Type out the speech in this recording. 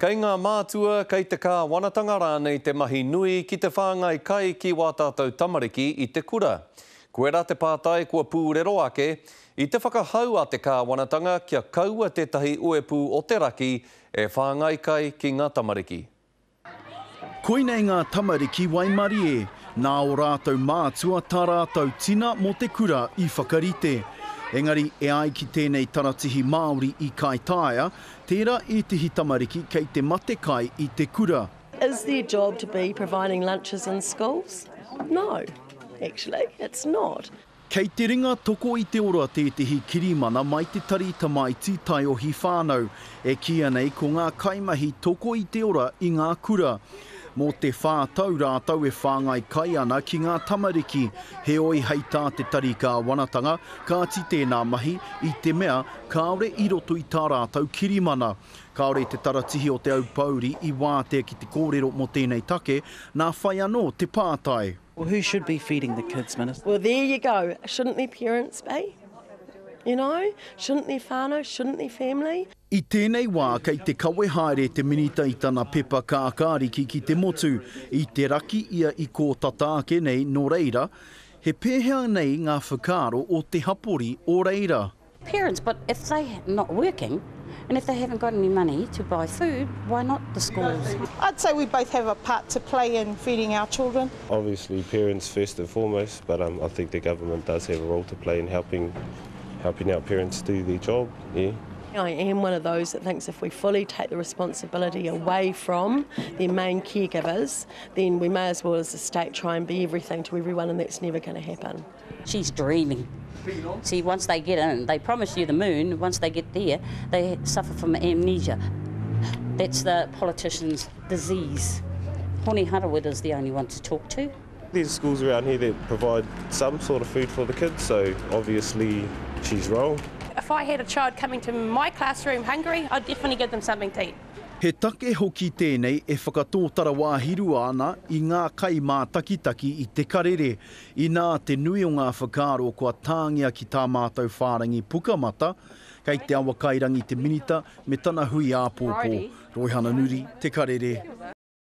Kei ngā mātua, kei te kā wanatanga rānei te mahi nui ki te whāngai kai ki wā tātou tamariki i te kura. Koera te pātai kua pūrero ake, i te whakahau a te kā wanatanga kia kaua tētahi uepu o te raki e whāngai kai ki ngā tamariki. Koinei ngā tamariki Waimari e, nā o rātou mātua tā rātou tina mo te kura i whakarite. Engari e ai ki tēnei taratihi Māori i Kaitaia, tērā e tihi tamariki kei te mate kai i te kura. Is their job to be providing lunches in schools? No, actually, it's not. Kei te ringa toko i te ora tētihi kirimana mai te tarita mai tītai o hi whānau, e kia nei ko ngā kaimahi toko i te ora i ngā kura. Mō te whātau rātau e whāngai kai ana ki ngā tamariki, he oi hei tā te tari kā wanatanga, kāti tēnā mahi i te mea kāore i roto i tā rātau kirimana. Kāore te taratihi o te au pauri i wātea ki te kōrero mo tēnei take, nā whai anō te pātai. Well, who should be feeding the kids, Minister? Well, there you go. Shouldn't their parents be? You know? Shouldn't their whānau? Shouldn't their family? I tēnei wā, kei te kawe haere te minita i tana pepa kākāriki ki te motu, i te raki ia i kō tataake nei no reira, he pēhea nei ngā whakaaro o te hapori o reira. Parents, but if they're not working, and if they haven't got any money to buy food, why not the schools? I'd say we both have a part to play in feeding our children. Obviously parents first and foremost, but I think the government does have a role to play in helping out parents do their job. Yeah. I am one of those that thinks if we fully take the responsibility away from their main caregivers, then we may as well as a state try and be everything to everyone, and that's never going to happen. She's dreaming. See, once they get in, they promise you the moon, once they get there, they suffer from amnesia. That's the politician's disease. Hone Harawira is the only one to talk to. There's schools around here that provide some sort of food for the kids, so obviously she's wrong. If I had a child coming to my classroom hungry, I'd definitely give them something to eat. He take hoki tēnei e whakatōtara wāhiru ana i ngā kai mā takitaki i te karere, i nā te nui o ngā whakaaro kua tāngia ki tā mātou whārangi pukamata, kei te awa kairangi te minita me tana hui āpōpō. Roihana Nuri, te karere.